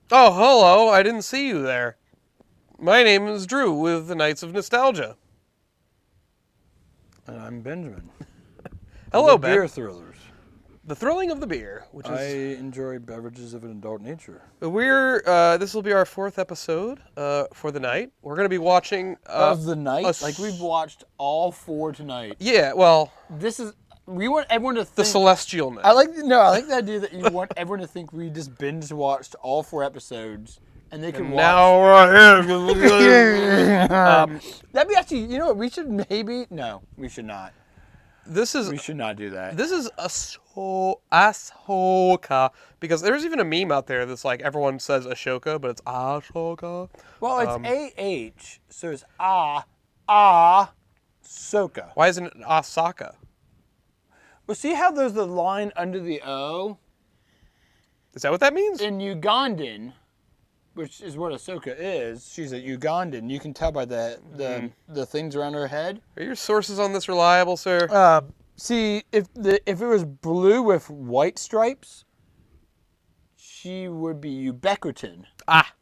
Oh, hello. I didn't see you there. My name is Drew with the Knights of Nostalgia. And I'm Benjamin. Hello, the Ben. Beer Thrillers. The thrilling of the beer, which I is enjoy beverages of an adult nature. this will be our 4th episode for the night. We're going to be watching Of the night? a Like, we've watched all 4 tonight. Yeah, well, This is... We want everyone to think... the celestial night. I like the idea that you want everyone to think we just binge watched all 4 episodes. And they can watch... Now we're here. That'd be actually... You know what? We should maybe... No, we should not. We should not do that. This is Ahsoka, because there's even a meme out there that's like everyone says Ashoka, but it's Ahsoka. Well, it's A-H, so it's Soka. Why isn't it Ahsoka? Well, see how there's the line under the O? Is that what that means? In Ugandan, which is what Ahsoka is, she's a Ugandan. You can tell by the things around her head. Are your sources on this reliable, sir? See, if it was blue with white stripes, she would be ubiquitin. Ah.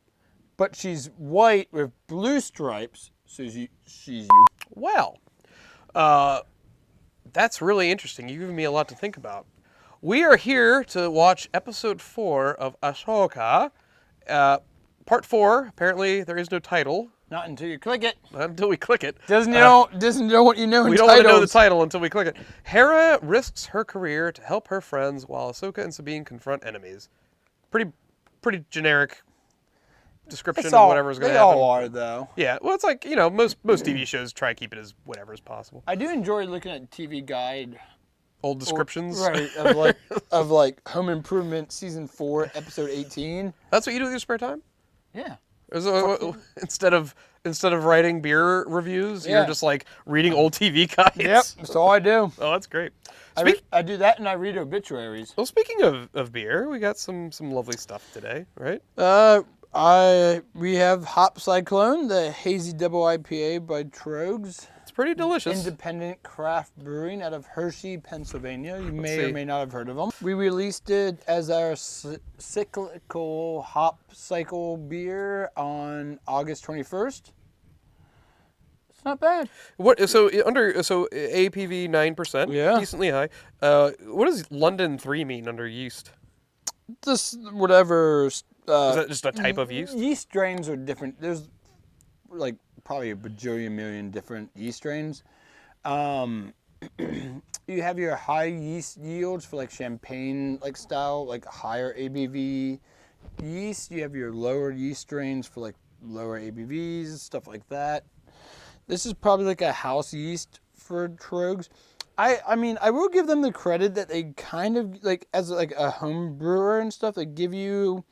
But she's white with blue stripes, so she's Well, that's really interesting. You've given me a lot to think about. We are here to watch episode 4 of Ahsoka. Part 4, apparently there is no title. Not until you click it. Not until we click it. Doesn't know what you know in We don't want to know the title until we click it. Hera risks her career to help her friends while Ahsoka and Sabine confront enemies. Pretty generic description of whatever's going to happen. They all are, though. Yeah, well, it's like, you know, most TV shows try to keep it as whatever as possible. I do enjoy looking at TV Guide. Old descriptions. Right, of Home Improvement Season 4, Episode 18. That's what you do with your spare time? Yeah. Instead of writing beer reviews, Yeah. you're just like reading old TV guides. Yep, that's all I do. Oh, that's great. I do that and I read obituaries. Well, speaking of beer, we got some lovely stuff today, right? We have Hop Cyclone, the hazy double IPA by Troegs. It's pretty delicious. Independent craft brewing out of Hershey, Pennsylvania. You may see. or may not have heard of them. We released it as our cyclical hop cycle beer on August 21st. It's not bad. So APV 9%, Yeah. decently high. What does London 3 mean under yeast? Just whatever. Is that just a type of yeast? Yeast strains are different. There's like probably a bajillion million different yeast strains. You have your high yeast yields for like champagne like style, like higher ABV yeast. You have your lower yeast strains for like lower ABVs, stuff like that. This is probably like a house yeast for Troegs. I mean, I will give them the credit that they kind of like as like a home brewer and stuff. They give you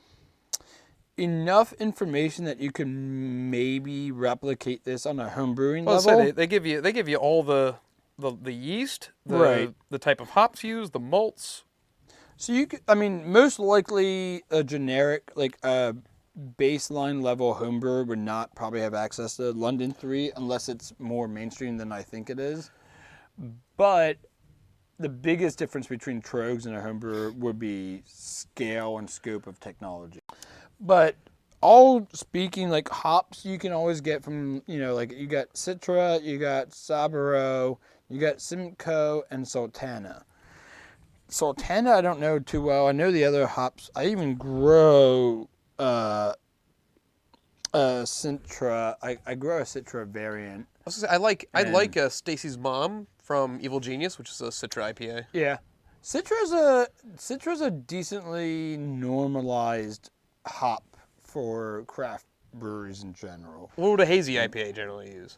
enough information that you can maybe replicate this on a home brewing level. So they give you all the yeast, the type of hops used, the malts. So you could, I mean, most likely a generic like a baseline level home brewer would not probably have access to London 3 unless it's more mainstream than I think it is. But the biggest difference between Troegs and a home brewer would be scale and scope of technology. But all speaking like hops you can always get from, you know, like you got Citra, you got Sabaro, you got Simcoe, and Sultana. Sultana I don't know too well. I know the other hops. I even grow Citra. I grow a Citra variant. I was gonna say, I like Stacy's Mom from Evil Genius, which is a Citra IPA. Yeah. Citra's a decently normalized hop for craft breweries in general. What would a hazy IPA generally use?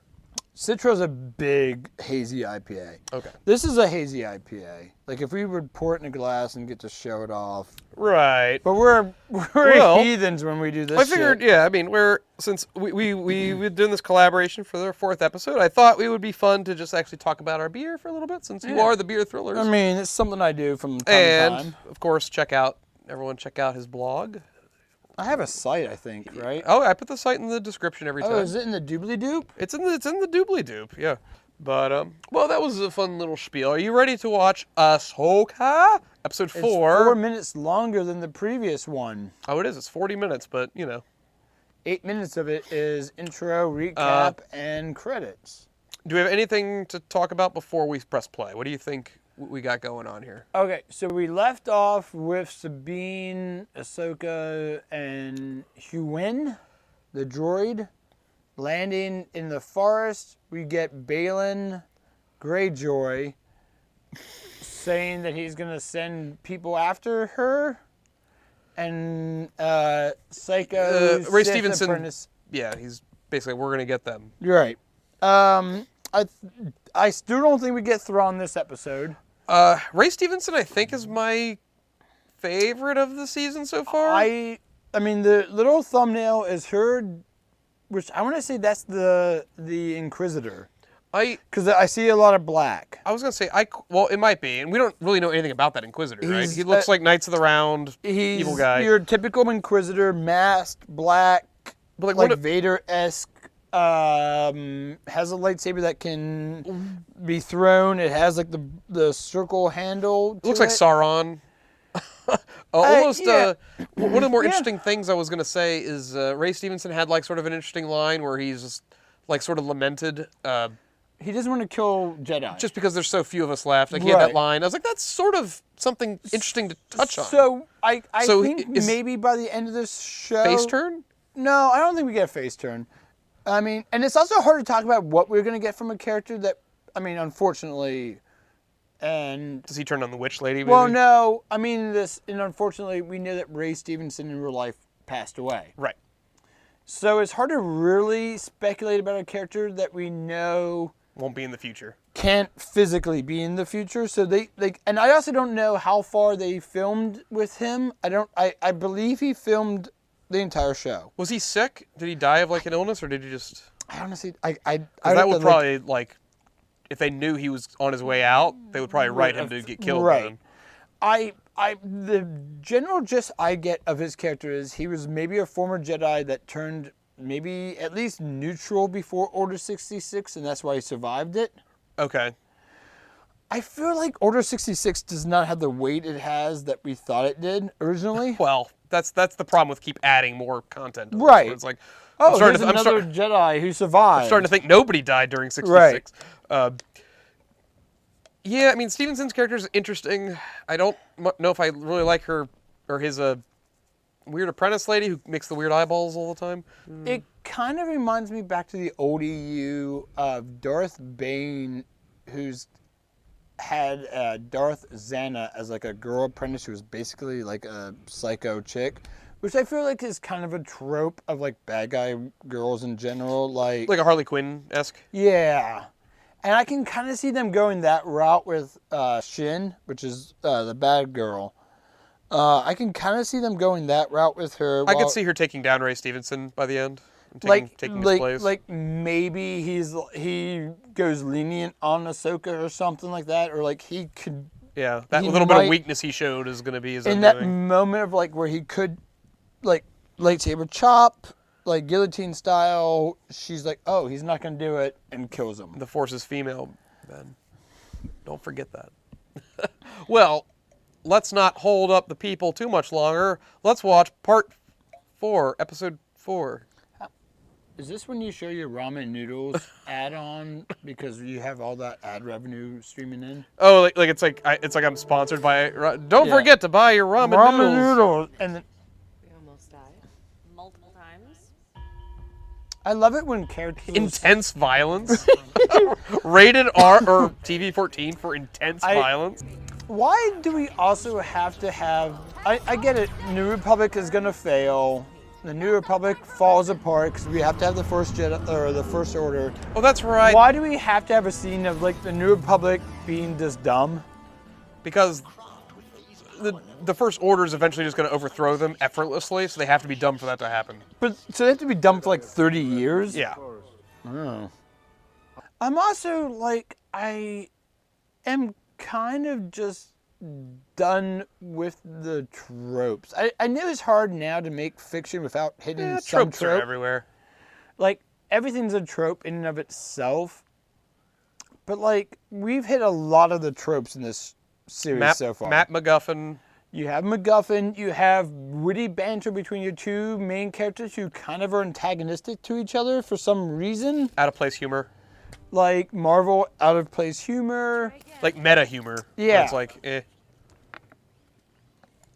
Citra's a big hazy IPA. Okay. This is a hazy IPA. Like if we would pour it in a glass and get to show it off. Right. But we're heathens when we do this. I figured, shit. yeah. I mean, since we're doing this collaboration for the 4th episode, I thought it would be fun to just actually talk about our beer for a little bit, since you are the beer thrillers. I mean, it's something I do from time to time. And of course, everyone check out his blog. I have a site, I think, right? Oh, I put the site in the description every time. Oh, is it in the doobly doop? It's in the doobly doop, yeah. But well, that was a fun little spiel. Are you ready to watch Ahsoka? Episode It's 4. 4 minutes longer than the previous one. Oh, it is. It's 40 minutes, but, you know. 8 minutes of it is intro, recap, and credits. Do we have anything to talk about before we press play? What do you think we got going on here? Okay, so we left off with Sabine, Ahsoka, and Huen, the droid, landing in the forest. We get Balin Greyjoy saying that he's going to send people after her. And Psycho Ray Sith Stevenson. apprentice. Yeah, he's basically, we're going to get them. You're right. I still don't think we get Thrawn this episode. Ray Stevenson, I think, is my favorite of the season so far. I mean, the little thumbnail is her, which I want to say that's the Inquisitor. Because I see a lot of black. I was going to say, well, it might be. And we don't really know anything about that Inquisitor, right? He looks like Knights of the Round, evil guy. He's your typical Inquisitor, masked, black, but like Vader-esque. Has a lightsaber that can be thrown. It has like the circle handle. It looks like Sauron. Almost. Yeah. One of the more interesting things I was going to say is Ray Stevenson had like sort of an interesting line where he's just like sort of lamented. He doesn't want to kill Jedi. Just because there's so few of us left. Like he had that line. I was like, that's sort of something interesting to touch on. So I think maybe by the end of this show. Face turn? No, I don't think we get a face turn. I mean, and it's also hard to talk about what we're going to get from a character that, I mean, unfortunately, and... Does he turn on the witch lady? Maybe? Well, no. I mean, and unfortunately, we know that Ray Stevenson in real life passed away. Right. So it's hard to really speculate about a character that we know... Won't be in the future. Can't physically be in the future. So they and I also don't know how far they filmed with him. I believe he filmed the entire show. Was he sick? Did he die of like an illness, or did he just? I honestly, that would probably like, if they knew he was on his way out, they would probably write him to get killed. Right. The general gist I get of his character is he was maybe a former Jedi that turned maybe at least neutral before Order 66, and that's why he survived it. Okay. I feel like Order 66 does not have the weight it has that we thought it did originally. Well, that's the problem with keep adding more content. Right. It's like, there's another Jedi who survived. I'm starting to think nobody died during 66. Right. Yeah, I mean, Stevenson's character is interesting. I don't know if I really like her or his weird apprentice lady who makes the weird eyeballs all the time. It kind of reminds me back to the old EU of Darth Bane, who's had Darth Zana as like a girl apprentice who was basically like a psycho chick, which I feel like is kind of a trope of like bad guy girls in general. Like a Harley Quinn-esque? Yeah. And I can kind of see them going that route with Shin, which is the bad girl. I can kind of see them going that route with her. I could see her taking down Ray Stevenson by the end. Taking his place. Like maybe he goes lenient on Ahsoka or something like that, or like he could. Yeah, that little bit of weakness he showed is going to be his in that moment of like where he could, like lightsaber chop, like guillotine style. She's like, oh, he's not going to do it, and kills him. The Force is female, Ben. Don't forget that. Well, let's not hold up the people too much longer. Let's watch part 4, episode 4. Is this when you show your ramen noodles add-on because you have all that ad revenue streaming in? Oh, like it's like I'm sponsored by. Don't forget to buy your ramen noodles. And then, we almost died multiple times. I love it when characters intense violence. Rated R or TV 14 for intense violence. Why do we also have to have? I get it. New Republic is gonna fail. The New Republic falls apart because we have to have the First Jedi or the First Order. Oh, that's right. Why do we have to have a scene of like the New Republic being just dumb? Because the First Order is eventually just going to overthrow them effortlessly, so they have to be dumb for that to happen. But so they have to be dumb for like 30 years? Yeah. Oh. I'm also like I am kind of just done with the tropes. I know it's hard now to make fiction without hitting some tropes are everywhere. Like everything's a trope in and of itself. But like we've hit a lot of the tropes in this series so far. Matt MacGuffin. You have MacGuffin. You have witty banter between your two main characters who kind of are antagonistic to each other for some reason. Out of place humor. Like Marvel out of place humor. Like meta humor. Yeah. It's like, eh.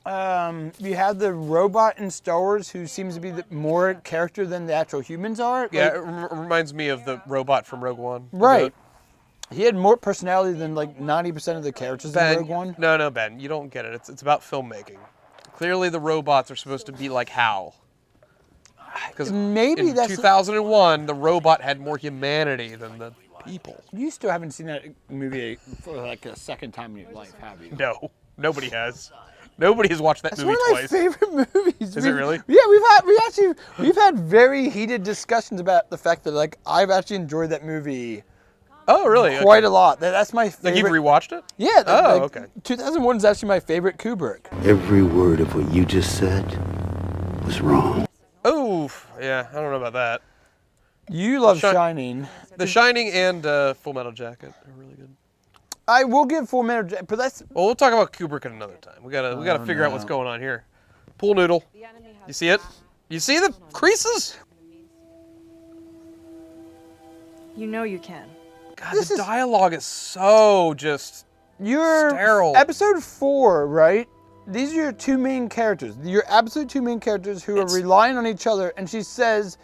You have the robot in Star Wars who seems to be more character than the actual humans are. Yeah, it reminds me of the robot from Rogue One. Right. He had more personality than like 90% of the characters in Rogue One. No, Ben, you don't get it. It's about filmmaking. Clearly, the robots are supposed to be like Hal. Because maybe in that's 2001, the robot had more humanity than the people. You still haven't seen that movie for like a second time in your life, have you? No, nobody has. Nobody has watched that That's movie one of my twice. favorite movies. Is it really? Yeah, we've had very heated discussions about the fact that like I've actually enjoyed that movie. Oh, really? Quite a lot. That's my favorite. Like you've rewatched it? Yeah. Oh, okay. 2001 is actually my favorite Kubrick. Every word of what you just said was wrong. Oh, yeah. I don't know about that. You love Shining. The Shining and Full Metal Jacket are really good. I will give Full Metal Jacket, but that's. Well, we'll talk about Kubrick at another time. We gotta figure out what's going on here. Pool noodle. You see it? You see the creases? You know you can. God, the dialogue is so just sterile. Episode 4, right? These are your two main characters. Your absolute two main characters who are relying on each other. And she says,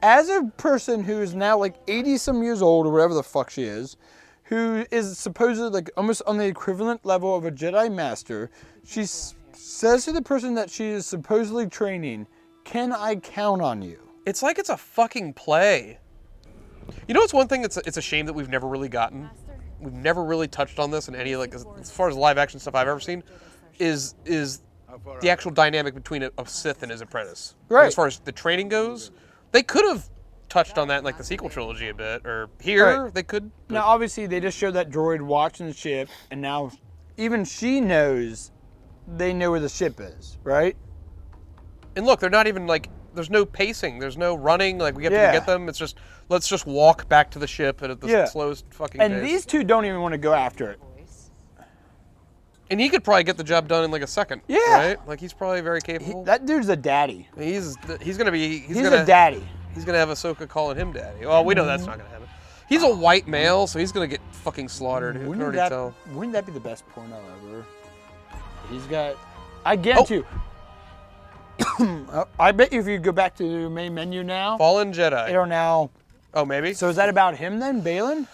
as a person who is now like 80-some years old or whatever the fuck she is, who is supposedly like almost on the equivalent level of a Jedi Master, she says to the person that she is supposedly training, "Can I count on you?" It's like it's a fucking play. You know what's one thing it's a shame that we've never really gotten? We've never really touched on this in any, like, as far as live action stuff I've ever seen, is the actual dynamic between a Sith and his apprentice. Right. Like, as far as the training goes, they could have touched on that in like the sequel trilogy a bit, or here they could. But... Now, obviously, they just showed that droid watching the ship, and now even she knows they know where the ship is, right? And look, they're not even like, there's no pacing, there's no running, like we have to get them. It's just, let's just walk back to the ship at the slowest fucking pace. And these two don't even want to go after it. And he could probably get the job done in like a second. Yeah. Right? Like he's probably very capable. That dude's a daddy. He's gonna be. He's a daddy. He's gonna have Ahsoka calling him daddy. Well, we know that's not gonna happen. He's a white male, so he's gonna get fucking slaughtered. You can already tell. Wouldn't that be the best porno ever? He's got. I guarantee you. I bet you if you go back to the main menu now. Fallen Jedi. They are now. Oh, maybe. So is that about him then, Balin?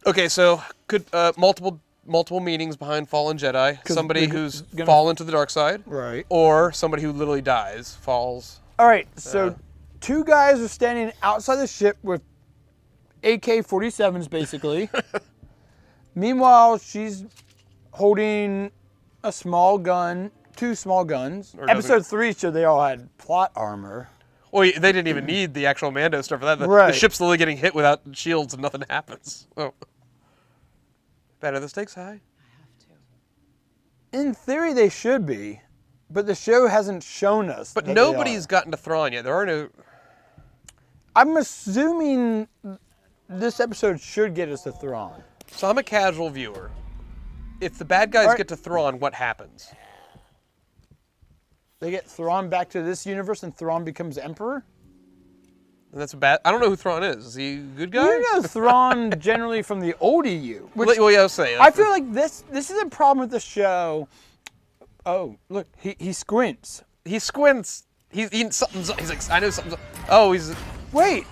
Okay, so could multiple meanings behind Fallen Jedi. Somebody who's fallen to the dark side. Right. Or somebody who literally dies, falls. All right, so two guys are standing outside the ship with AK-47s, basically. Meanwhile, she's holding a small gun, two small guns. Episode 3 showed they all had plot armor. Well, they didn't even need the actual Mando stuff for that. The ship's literally getting hit without shields and nothing happens. Oh. Better the stakes high? In theory, they should be, but the show hasn't shown us. But nobody's gotten to Thrawn yet. There are no... I'm assuming this episode should get us to Thrawn. So I'm a casual viewer. If the bad guys get to Thrawn, what happens? They get Thrawn back to this universe and Thrawn becomes Emperor? And that's a bad... I don't know who Thrawn is. Is he a good guy? You know Thrawn generally from the old EU. Well, yeah, I was saying. I feel like this is a problem with the show. Oh, look, he squints. He squints. He's like, I know something's... Oh, he's... Wait.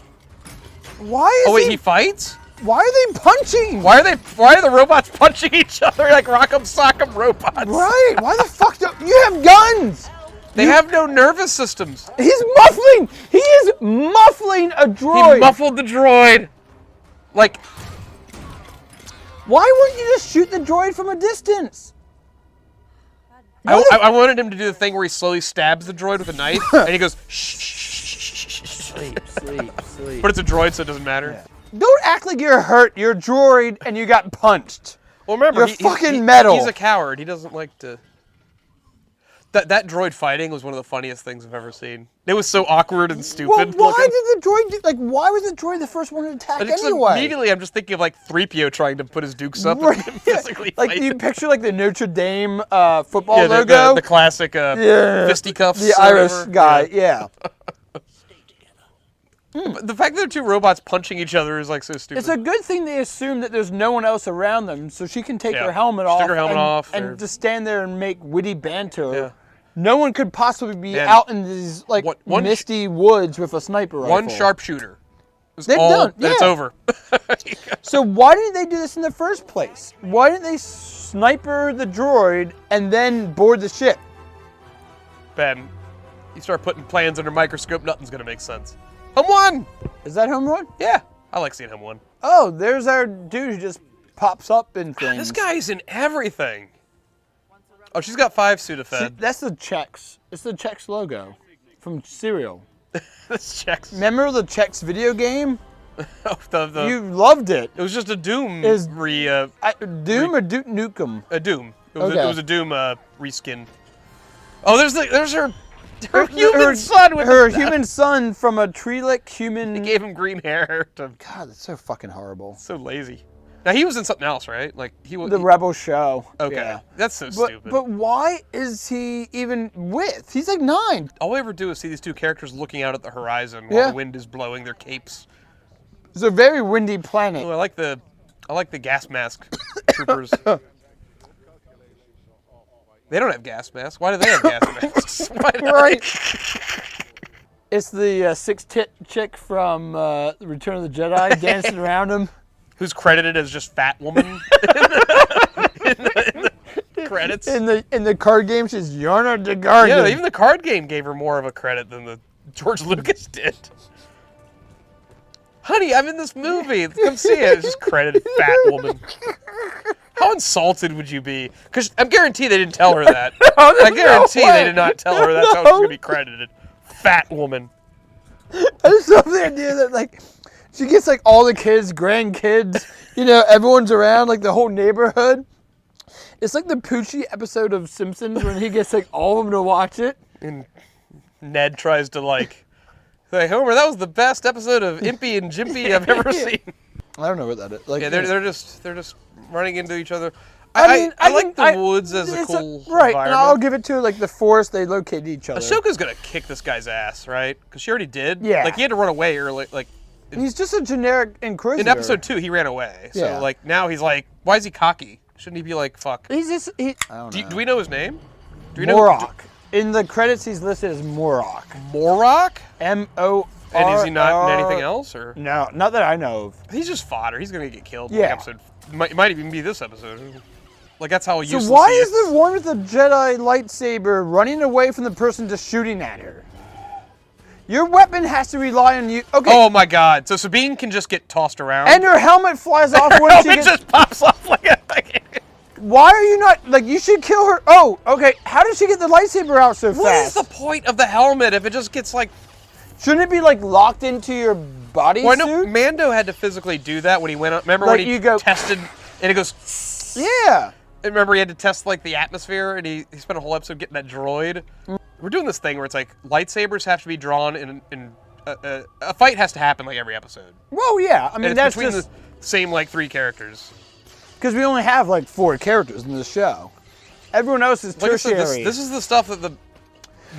Why is Oh, wait, he fights? Why are they punching? Why are the robots punching each other like Rock'em Sock'em robots? Right. Why the fuck don't you have guns? They have no nervous systems. He's muffling. He is muffling a droid. He muffled the droid. Like, why wouldn't you just shoot the droid from a distance? I wanted him to do the thing where he slowly stabs the droid with a knife, and he goes, shh, shh, shh, shh, shh. Sleep. But it's a droid, so it doesn't matter. Yeah. Don't act like you're hurt. You're a droid, and you got punched. Well, remember, you're fucking metal. He's a coward. He doesn't like to... That droid fighting was one of the funniest things I've ever seen. It was so awkward and stupid. Well, why looking. did the droid why was the droid the first one to attack And it's anyway? Immediately, I'm just thinking of like 3PO trying to put his dukes up Right. and physically like fight you him. picture like the Notre Dame football Yeah, logo. the classic fisticuffs. The or Irish whatever. guy, yeah. But the fact that they're two robots punching each other is like so stupid. It's a good thing they assume that there's no one else around them, so she can take Yeah. her helmet Just off, take her helmet off, or- and just stand there and make witty banter. Yeah. No one could possibly be Man, out in these like one misty woods with a sniper rifle. One sharpshooter. They've all, done, then it's yeah. over. So why didn't they do this in the first place? Why didn't they sniper the droid and then board the ship? Ben, you start putting plans under microscope, nothing's gonna make sense. Home one! Is that home run? Yeah, I like seeing him one. Oh, there's our dude who just pops up in things. This guy's in everything. Oh, she's got 5 See, Sudafed. that's the Chex. It's the Chex logo from cereal. This checks. Remember the Chex video game? Oh, You loved it. it was just a Doom Is- Doom or Duke Nukem? a Doom. It was, Okay. it was a Doom reskin. Oh, there's her human son with her the, human son from a tree-lick human. They gave him green hair. To, God, that's so fucking horrible. so lazy. Now he was in something else, right? Like he was. The Rebel show. Okay, Yeah. that's so stupid. But why is he even with? He's like 9. All we ever do is see these two characters looking out at the horizon while Yeah. the wind is blowing their capes. It's a very windy planet. Oh, I like the gas mask troopers. They don't have gas masks. Why do they have gas masks? Why not? Right. It's the six-tit chick from Return of the Jedi dancing around him. Who's credited as just fat woman in the credits. In the card game, she's Yarna de Gargan. Yeah, even the card game gave her more of a credit than the George Lucas did. Honey, I'm in this movie. Come see it. It's just credited fat woman. How insulted would you be? Because I'm guaranteed they didn't tell her that. I guarantee they did not tell her that's how it's going to be credited. Fat woman. I just love the idea that like she gets like all the kids, grandkids, everyone's around, like the whole neighborhood. It's like the Poochie episode of Simpsons when he gets like all of them to watch it. And Ned tries to say, Homer, that was the best episode of Impy and Jimpy I've ever seen. I don't know what that is. Like, Yeah, they're just running into each other. I like the woods as a it's cool right, and I'll environment. give it to like the forest. They located each other. Ahsoka's gonna kick this guy's ass, right? Because she already did. Yeah. Like he had to run away early. Like He's just a generic inquisitor. in episode 2, he ran away. So Yeah. like now he's like, why is he cocky? Shouldn't he be like, fuck? He's just I don't know. Do we know his name? Do we Morok. In the credits, he's listed as Morok. Morok? M-O-R. And is he not in anything else, or No, not that I know of. he's just fodder? He's gonna get killed. Yeah. In episode. It might even be this episode. Like that's how So useless why he is the one with the Jedi lightsaber running away from the person just shooting at her? Your weapon has to rely on you. Okay. Oh my God! So Sabine can just get tossed around. And her helmet flies off when she it gets. just pops off like a. Why are you not like? You should kill her. Oh, okay. How did she get the lightsaber out so What is fast? the point of the helmet if it just gets like? Shouldn't it be like locked into your body Well, I know suit? Mando had to physically do that when he went up. Remember Like when he you go- tested and it goes. Yeah. Remember he had to test like the atmosphere and he spent a whole episode getting that droid. We're doing this thing where it's like lightsabers have to be drawn in a fight has to happen like every episode. Well, yeah. I mean, And it's that's between just the same like 3 characters. because we only have like 4 characters in the show. Everyone else is Like I said, tertiary. this is the stuff that the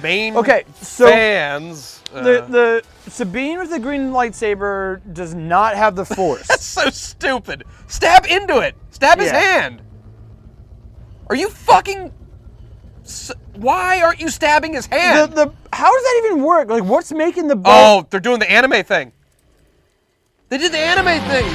main Okay, so fans. the Sabine with the green lightsaber does not have the Force. That's so stupid. Stab into it. Stab his Yeah. hand. Are you fucking? Why aren't you stabbing his hand? How does that even work? Like, what's making the bow? Oh, they're doing the anime thing. They did the anime thing.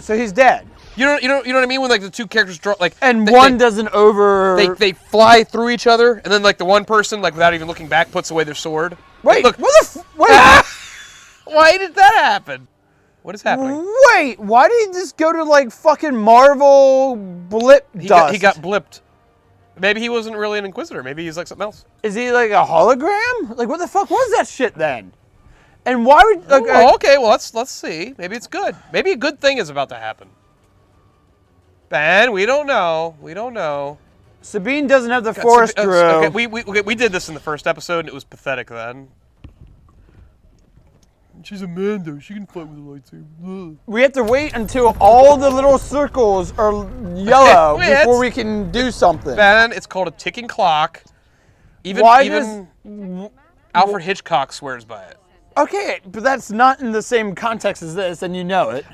So he's dead. You know what I mean? When like the two characters draw like, And one doesn't over. They fly through each other, and then like the one person like without even looking back puts away their sword. Wait, look. wait. Why did that happen? What is happening? Wait, why did he just go to like fucking Marvel blip dust? He got blipped. Maybe he wasn't really an Inquisitor. Maybe he's like something else. Is he like a hologram? Like what the fuck was that shit then? And why would? Like, Okay, well let's see. Maybe it's good. Maybe a good thing is about to happen. Ben, we don't know. We don't know. Sabine doesn't have the Force, Drew. Okay, we did this in the first episode, and it was pathetic then. She's a Mando. She can fight with a lightsaber. We have to wait until all the little circles are yellow before we can do something. Ben, it's called a ticking clock. Even Alfred Hitchcock swears by it. Okay, but that's not in the same context as this, and you know it.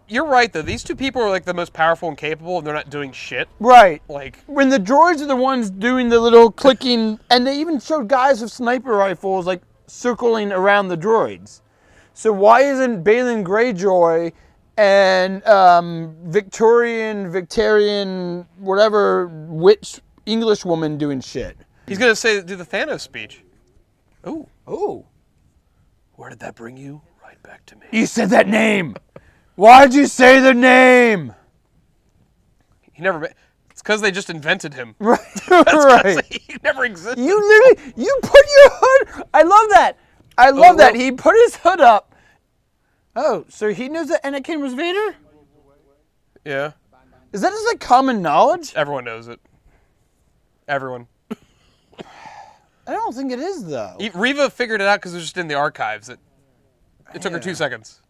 You're right, though. These two people are like the most powerful and capable, and they're not doing shit. Right. Like when the droids are the ones doing the little clicking, and they even showed guys with sniper rifles like circling around the droids. So why isn't Balin Greyjoy and Victorian, whatever witch English woman doing shit? He's gonna do the Thanos speech. Ooh. Ooh. Where did that bring you? Right back to me. You said that name. Why'd you say the name? It's because they just invented him. Right. Right. He never existed. You put your hood. I love that. I love that. He put his hood up. Oh, so he knows that Anakin was Vader? Yeah. Is that just like common knowledge? Everyone knows it. Everyone. I don't think it is, though. Reva figured it out because it was just in the archives. It took her 2 seconds.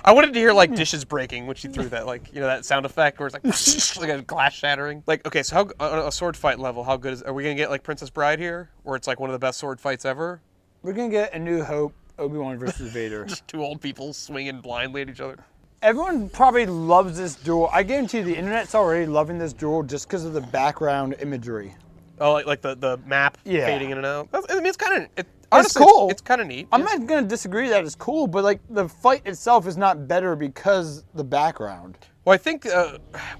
I wanted to hear like dishes breaking when she threw that, like, you know, that sound effect where it's like a glass shattering. Like, okay, so on a sword fight level, how good are we gonna get like Princess Bride here, where it's like one of the best sword fights ever? We're gonna get A New Hope, Obi-Wan versus Vader. Just two old people swinging blindly at each other. Everyone probably loves this duel. I guarantee you the internet's already loving this duel just because of the background imagery. Oh, like the map fading in and out. I mean, it's kind of honestly, it's cool. It's kind of neat. I'm not gonna disagree that it's cool, but like the fight itself is not better because the background. Well, I think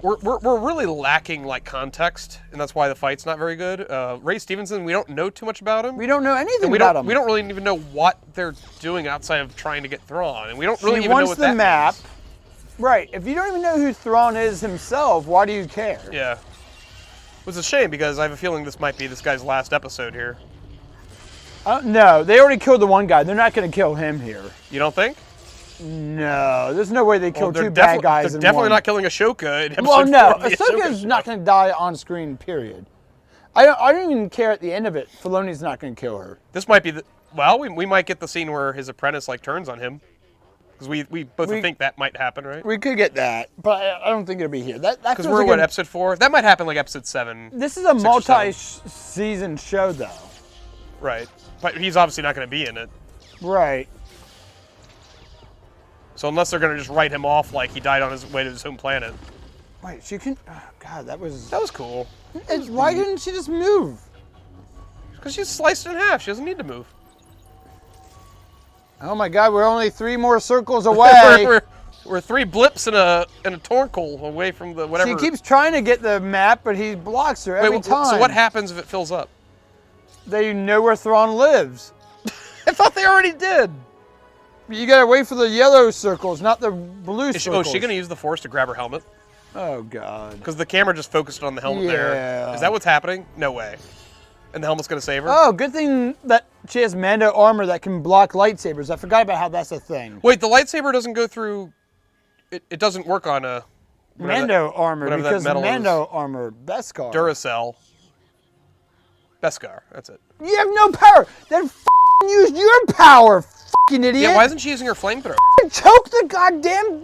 we're really lacking like context, and that's why the fight's not very good. Ray Stevenson, we don't know too much about him. We don't know anything about him. We don't really even know what they're doing outside of trying to get Thrawn, and we don't really even know what that He wants the map. means. Right. If you don't even know who Thrawn is himself, why do you care? Yeah. It was a shame because I have a feeling this might be this guy's last episode here. No, they already killed the one guy. They're not going to kill him here. You don't think? No, there's no way they kill two bad guys They're in definitely one. not killing Ahsoka in episode Well, no, 4 of the Ahsoka's not going to die on screen, period. I don't even care at the end of it. Filoni's not going to kill her. This might be we might get the scene where his apprentice like turns on him. Because we both think that might happen, right? We could get that, but I don't think it'll be here. Because we're what, episode 4? That might happen like episode 7. This is a multi-season show, though. Right. But he's obviously not going to be in it. Right. So unless they're going to just write him off like he died on his way to his home planet. Wait, she can... Oh, God, that was cool. Why didn't she just move? Because she's sliced in half. She doesn't need to move. Oh my God, we're only 3 more circles away. we're 3 blips and a torkle away from the whatever. She keeps trying to get the map, but he blocks her every time. So what happens if it fills up? They know where Thrawn lives. I thought they already did. You gotta wait for the yellow circles, not the blue circles. Is she gonna use the Force to grab her helmet? Oh God. Because the camera just focused on the helmet there. Is that what's happening? No way. And the helmet's gonna save her? Oh, good thing that she has Mando armor that can block lightsabers. I forgot about how that's a thing. Wait, the lightsaber doesn't go through... It doesn't work on a... Mando armor, because Mando armor, Beskar. Duracell. Beskar, that's it. You have no power! Then use your power, fucking idiot! Yeah, why isn't she using her flamethrower? Choke the goddamn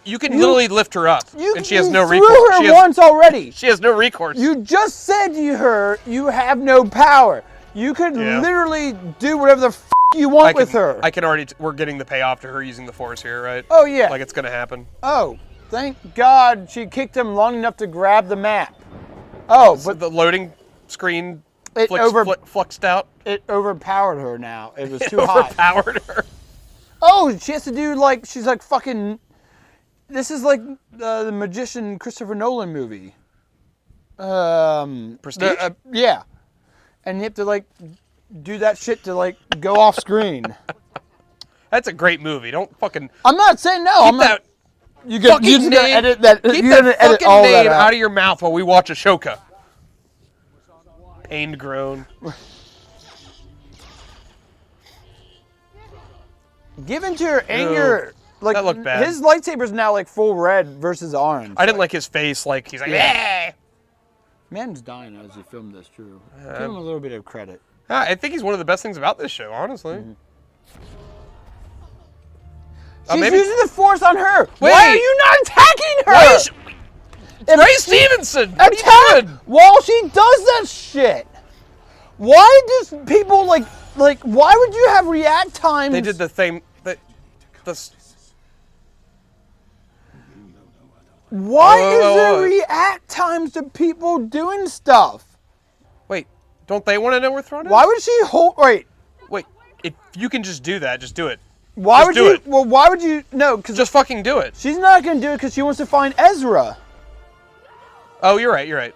You can literally lift her up, and she has no recourse. recourse. You threw her once already. She has no recourse. You just said to her, you have no power. You could literally do whatever the you want with her. I can already... We're getting the payoff to her using the Force here, right? Oh, yeah. Like it's going to happen. Oh, thank God she kicked him long enough to grab the map. Oh, so but... the loading screen fluxed out. It overpowered her now. It was too hot. Overpowered her. Oh, she has to do like, she's like fucking, this is like the magician Christopher Nolan movie. Prestige? Yeah. And you have to like do that shit to like go off screen. That's a great movie. Don't fucking... I'm not saying no. Keep I'm not. You're just name, gonna edit that. Keep you're that gonna edit fucking all name that out of your mouth while we watch Ahsoka. Pained groan. Given to your anger, like that looked bad. his lightsaber's now like full red versus orange. I didn't like his face. Like he's like, yeah. Man's dying as he filmed this. True. Give him a little bit of credit. I think he's one of the best things about this show, honestly. Mm-hmm. She's maybe... using the Force on her. Wait. Why are you not attacking her? Why is Ray Stevenson? What are you doing? While she does that shit. Why does people like? Why would you have react times? They did the thing. Why is there react times to people doing stuff? Wait, don't they want to know where Thrawn is? Why would she hold? Wait, if you can just do that, just do it. why Just would do you? it. Well, why would you? No, because Just fucking do it. she's not gonna do it because she wants to find Ezra. Oh, you're right. You're right.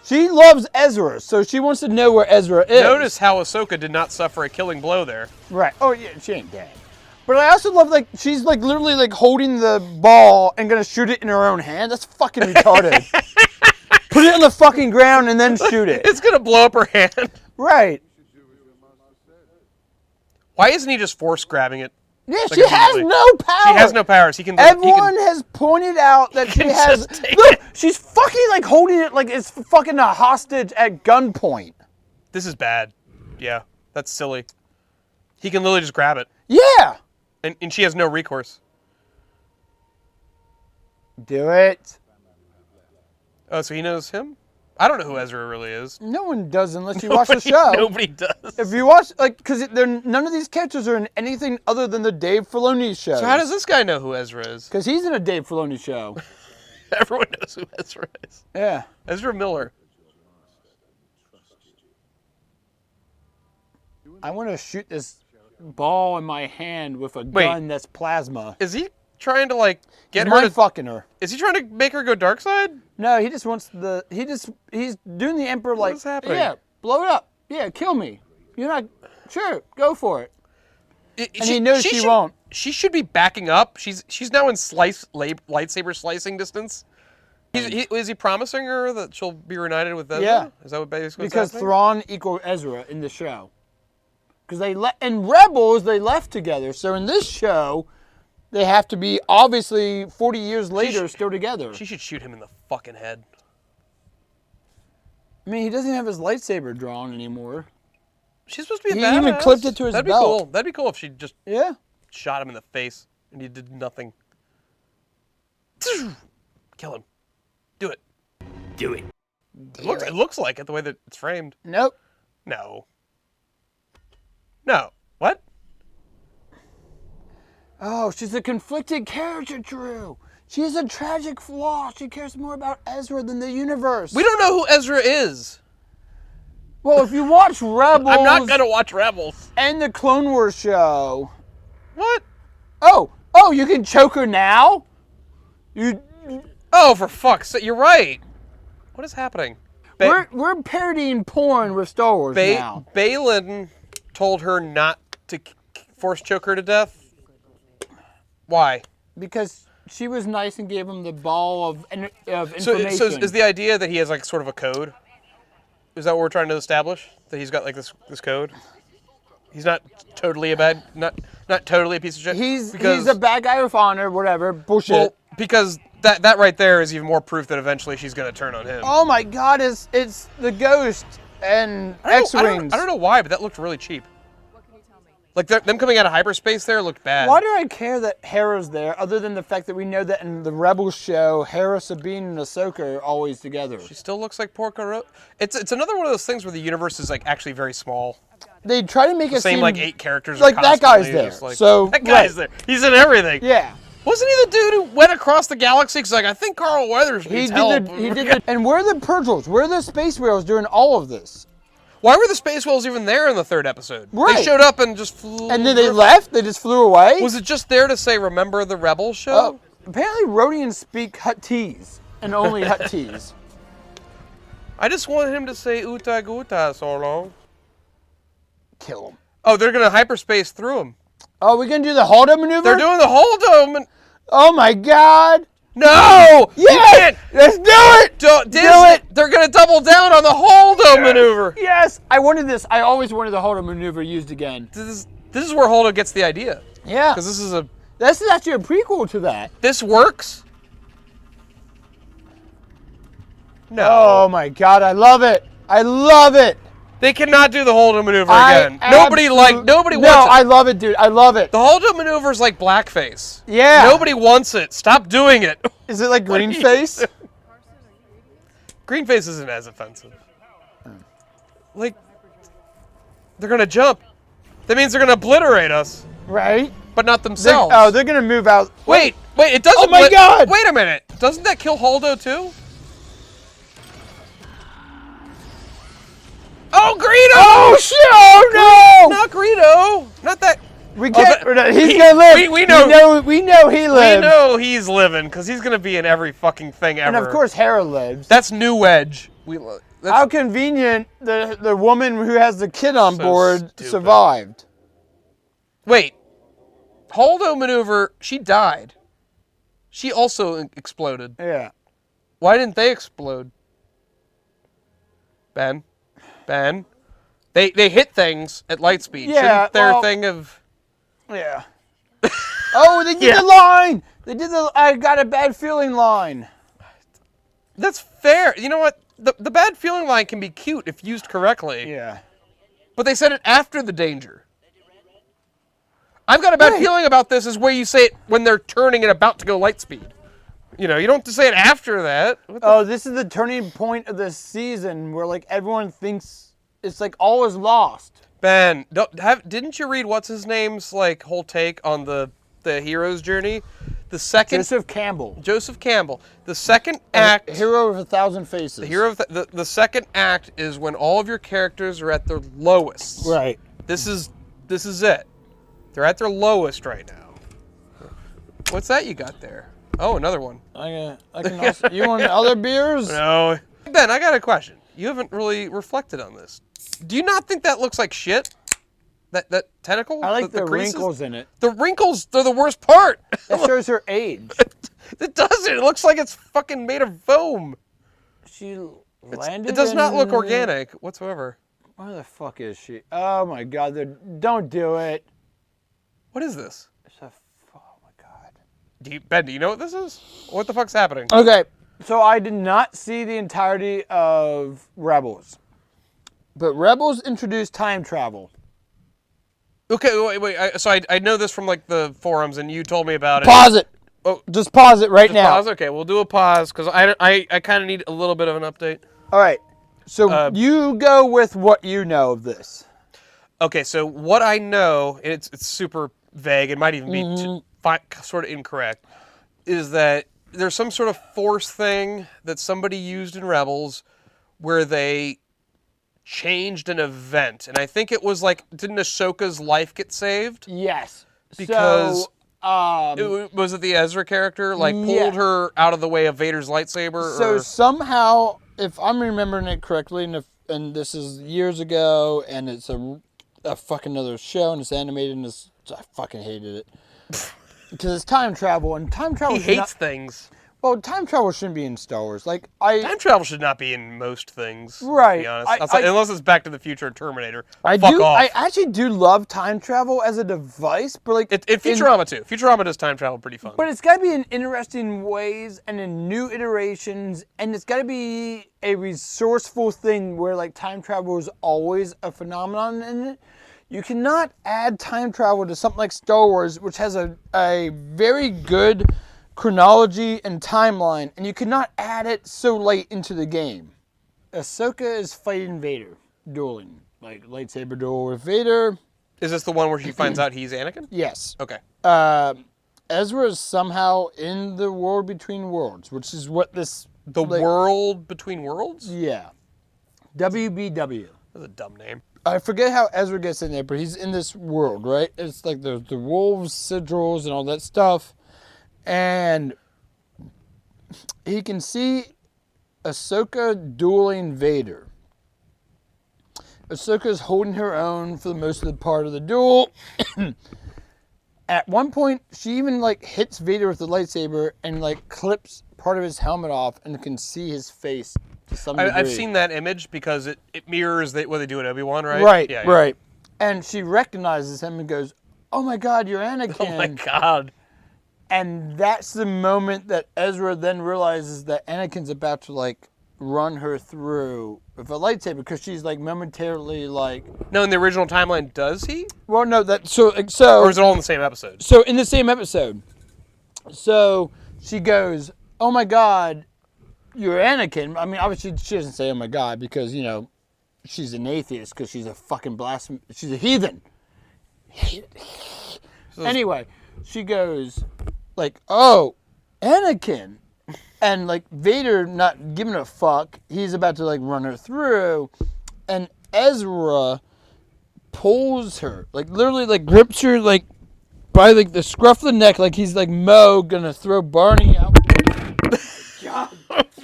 She loves Ezra, so she wants to know where Ezra is. Notice how Ahsoka did not suffer a killing blow there. Right. Oh yeah, she ain't dead. But I also love like she's like literally like holding the ball and gonna shoot it in her own hand. That's fucking retarded. Put it on the fucking ground and then shoot it. It's gonna blow up her hand. Right. Why isn't he just force grabbing it? Yeah, Like she has immediately? no power. She has no powers. He can. Everyone has pointed out that she can has. just take Look, it. she's fucking like holding it like it's fucking a hostage at gunpoint. This is bad. Yeah, that's silly. He can literally just grab it, Yeah. and she has no recourse. Do it. Oh, so he knows him? I don't know who Ezra really is. No one does unless you watch the show. Nobody does. If you watch, like, because none of these characters are in anything other than the Dave Filoni show. So how does this guy know who Ezra is? Because he's in a Dave Filoni show. Everyone knows who Ezra is. Yeah. Ezra Miller. I want to shoot this ball in my hand with a gun that's plasma. Is he trying to like get He's her to? fucking her. Is he trying to make her go dark side? No, he just wants he's doing the Emperor like, What's happening? yeah, blow it up. Yeah, kill me. You're not, sure, go for it. And he knows she won't. She should be backing up. She's now in lightsaber slicing distance. Is he promising her that she'll be reunited with Ezra? Yeah. Is that what basically? Because happening? Thrawn equal Ezra in the show. Because in Rebels they left together. So in this show, they have to be obviously 40 years later still together. She should shoot him in the fucking head. I mean, he doesn't have his lightsaber drawn anymore. She's supposed to be a He badass. even clipped it to his That'd belt. be cool. That'd be cool if she just Yeah. shot him in the face and he did nothing. Kill him. Do it. Do it. It looks like it the way that it's framed. Nope. No. No. What? Oh, she's a conflicted character, Drew. She has a tragic flaw. She cares more about Ezra than the universe. We don't know who Ezra is. Well, if you watch Rebels I'm not gonna watch Rebels. and the Clone Wars show. What? Oh, you can choke her now? Oh, for fuck's sake! You're right. What is happening? We're parodying porn with Star Wars now. Balin told her not to force choke her to death. Why? Because she was nice and gave him the ball of information. So is the idea that he has like sort of a code? Is that what we're trying to establish? That he's got like this code? He's not totally not totally a piece of shit. He's a bad guy with honor, whatever. Bullshit. Well, because that right there is even more proof that eventually she's gonna turn on him. Oh my God! It's the Ghost and X-wings. I don't know why, but that looked really cheap. Like them coming out of hyperspace there looked bad. Why do I care that Hera's there, other than the fact that we know that in the Rebels show, Hera, Sabine, and Ahsoka are always together? She still looks like Porco. It's another one of those things where the universe is like actually very small. They try to make it Same seem like 8 characters. like are that guy's constantly there. just like, So that guy's there. He's in everything. Yeah. Wasn't he the dude who went across the galaxy? He's like, I think Carl Weathers needs help. And where are the Purgles? Where are the Space Whales during all of this? Why were the Space Whales even there in the 3rd episode? Right. They showed up and just flew. And then they left? They just flew away? Was it just there to say, remember the Rebel show? Apparently Rhodians speak Huttese, and only Huttese. I just wanted him to say Uta Guta so long. Kill him. Oh, they're going to hyperspace through him. Oh, we're going to do the Holdo maneuver? They're doing the Holdo. Oh my God. No! Yes! Let's do it! Do it! They're going to double down on the Holdo maneuver. Yes! I wanted this. I always wanted the Holdo maneuver used again. This is where Holdo gets the idea. Yeah. Because This is actually a prequel to that. This works? No. Oh my God, I love it. I love it. They cannot do the Holdo maneuver again. Nobody wants it. No, I love it, dude. I love it. The Holdo maneuver is like blackface. Yeah. Nobody wants it. Stop doing it. Is it like green face? Green face isn't as offensive. Like, they're going to jump. That means they're going to obliterate us. Right? But not themselves. They're going to move out. Wait, it doesn't. Oh my God! Wait a minute. Doesn't that kill Holdo too? Oh, Greedo! Oh, shit! Oh, no! Not Greedo. Not that. We can't. Oh, he's going to live. We know. We know he lives. We know he's living because he's going to be in every fucking thing ever. And of course, Hera lives. That's New Wedge. How convenient the woman who has the kid on So board stupid. survived. Wait. Holdo maneuver, she died. She also exploded. Yeah. Why didn't they explode? Ben? They hit things at light speed. Yeah, Shouldn't their well- thing of... Yeah. Oh, they did the line! They did the I got a bad feeling line. That's fair. You know what? The bad feeling line can be cute if used correctly. Yeah. But they said it after the danger. I've got a bad feeling about this is where you say it when they're turning and about to go light speed. You know, you don't have to say it after that. Oh, this is the turning point of this season where like everyone thinks it's like all is lost. Ben, didn't you read what's his name's like whole take on the hero's journey? The second Joseph Campbell. The second act. Hero of 1,000 faces. The hero of the second act is when all of your characters are at their lowest. Right. This is it. They're at their lowest right now. What's that you got there? Oh, another one. I can also, you want other beers? No. Ben, I got a question. You haven't really reflected on this. Do you not think that looks like shit? That tentacle? I like the creases? wrinkles in it. The wrinkles, they're the worst part. That shows her age. It doesn't. It looks like it's fucking made of foam. She landed It does not look in- organic whatsoever. Where the fuck is she? Oh my God, don't do it. What is this? Oh my God. Ben, do you know what this is? What the fuck's happening? Okay, so I did not see the entirety of Rebels. But Rebels introduced time travel. Okay, wait. So I know this from like the forums, and you told me about it. Pause it. Oh, Just pause it right now. pause. Okay, we'll do a pause because I kind of need a little bit of an update. All right. So you go with what you know of this. Okay, so what I know, and it's super vague, it might even be sort of incorrect, is that there's some sort of force thing that somebody used in Rebels where they changed an event. And I think it was like, didn't Ahsoka's life get saved? Yes. Because So, was it the Ezra character? Like yeah. pulled her out of the way of Vader's lightsaber? So or? somehow, if I'm remembering it correctly, and this is years ago, and it's a fucking other show, and it's animated, and I fucking hated it. Because it's time travel, and time travel... He hates things. Well, time travel shouldn't be in Star Wars. Time travel should not be in most things, Right. to be honest. Unless it's Back to the Future or Terminator. I Fuck off. I actually do love time travel as a device, but like... Futurama too. Futurama does time travel pretty fun. But it's got to be in interesting ways and in new iterations, and it's got to be a resourceful thing where like time travel is always a phenomenon in it. You cannot add time travel to something like Star Wars, which has a very good chronology and timeline, and you cannot add it so late into the game. Ahsoka is fighting Vader, dueling, like lightsaber duel with Vader. Is this the one where she finds out he's Anakin? Yes. Okay. Ezra is somehow in the world between worlds, which is what this... The world between worlds? Yeah. WBW. That's a dumb name. I forget how Ezra gets in there, but he's in this world, right? It's like there's the wolves, sigils, and all that stuff. And he can see Ahsoka dueling Vader. Ahsoka's holding her own for the most of the part of the duel. At one point, she even like hits Vader with the lightsaber and like clips part of his helmet off and can see his face to some degree. I've seen that image because it mirrors what they do in Obi-Wan, right? Right, yeah. right. And she recognizes him and goes, "Oh my God, you're Anakin." Oh my God. And that's the moment that Ezra then realizes that Anakin's about to like run her through with a lightsaber because she's like momentarily like. No, in the original timeline, does he? Well, no, so. Or is it all in the same episode? So in the same episode, so she goes, "Oh my God, you're Anakin." I mean, obviously she doesn't say "Oh my God" because she's an atheist because she's a fucking blasphemy. She's a heathen. Anyway, she goes like, "Oh, Anakin." And like Vader not giving a fuck, he's about to like run her through, and Ezra pulls her, like literally like grips her like by like the scruff of the neck, like he's like Mo gonna throw Barney out.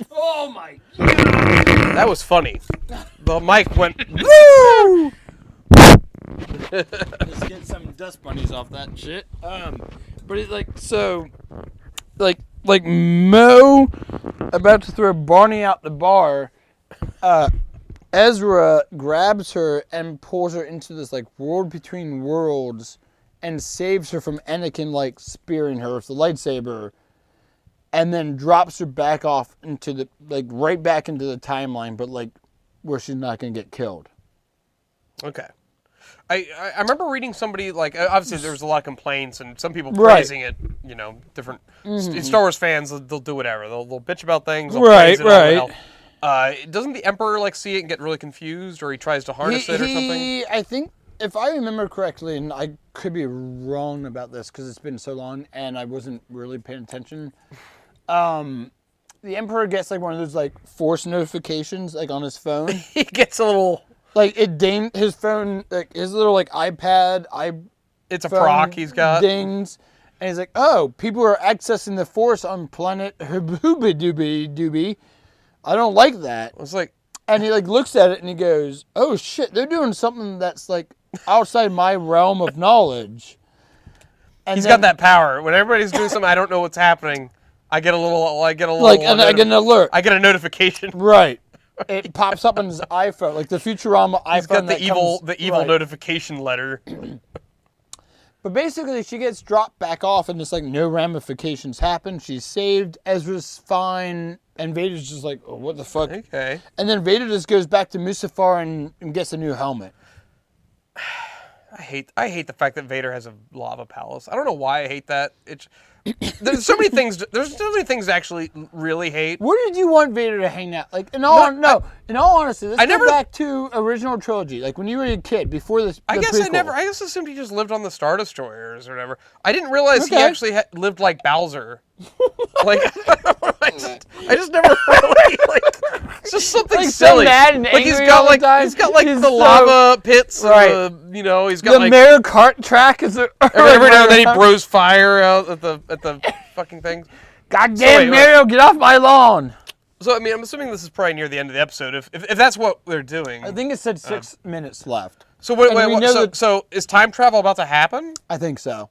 Oh my God! That was funny. The mic went woo. Let's get some dust bunnies off that shit. But it's like so, like Mo about to throw Barney out the bar. Ezra grabs her and pulls her into this like world between worlds and saves her from Anakin like spearing her with the lightsaber, and then drops her back off into the like right back into the timeline, but like where she's not gonna get killed. Okay. I remember reading somebody, like, obviously there was a lot of complaints and some people praising it, different Star Wars fans, they'll do whatever. They'll bitch about things, they'll praise it, right. Doesn't the Emperor, like, see it and get really confused, or he tries to harness it or something? I think, if I remember correctly, and I could be wrong about this because it's been so long and I wasn't really paying attention, the Emperor gets, like, one of those, like, force notifications, like, on his phone. He gets a little... Like, it dinged his phone, like, his little, like, iPad, it's a proc he's got. Dings. And he's like, "Oh, people are accessing the Force on planet Hooby-Dooby-Dooby. I don't like that." It's like... And he, like, looks at it and he goes, "Oh, shit, they're doing something that's, like, outside my realm of knowledge." And he's got that power. When everybody's doing something, I don't know what's happening. I get a little... Like, and I get an alert. I get a notification. Right. It pops up on his iPhone, like the Futurama iPhone. He's got the evil notification letter. But basically, she gets dropped back off, and it's like no ramifications happen. She's saved. Ezra's fine, and Vader's just like, "Oh, what the fuck?" Okay. And then Vader just goes back to Mustafar and gets a new helmet. I hate the fact that Vader has a lava palace. I don't know why I hate that. There's so many things. There's so many things to actually really hate. Where did you want Vader to hang out? Like, in all honesty, let's go back to original trilogy. Like when you were a kid, before this. I guess I just assumed he just lived on the Star Destroyers or whatever. I didn't realize he actually lived like Bowser. Like I just never really like. It's just something like silly. So mad and angry he's got the lava pits. Right. He's got the Mario Kart track is every now and then he blows fire out at the fucking things. Goddamn Mario, get off my lawn! So I mean, I'm assuming this is probably near the end of the episode. If that's what they're doing, I think it said 6 minutes left. So so is time travel about to happen? I think so.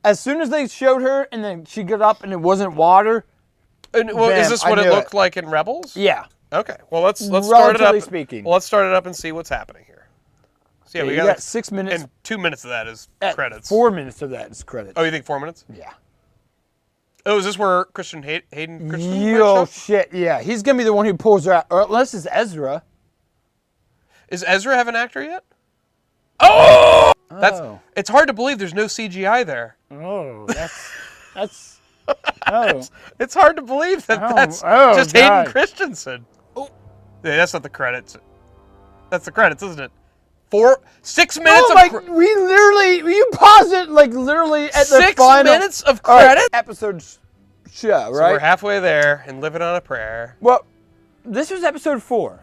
As soon as they showed her, and then she got up, and it wasn't water. And, is this what it looked like in Rebels? Yeah. Okay. Well, let's start it up. Speaking. Well, let's start it up and see what's happening here. So yeah, we got 6 minutes. And 2 minutes of that is credits. 4 minutes of that is credits. Oh, you think 4 minutes? Yeah. Oh, is this where Hayden Christensen? Yo, shit, yeah. He's going to be the one who pulls her out. Or unless it's Ezra. Is Ezra have an actor yet? Oh! It's hard to believe there's no CGI there. Oh, that's oh. It's hard to believe that's just Hayden Christensen. Oh. Yeah, that's not the credits. That's the credits, isn't it? 6 minutes you pause it like literally at the 6 final. minutes of credits? Episode show, right? So we're halfway there and living on a prayer. Well, this was episode 4.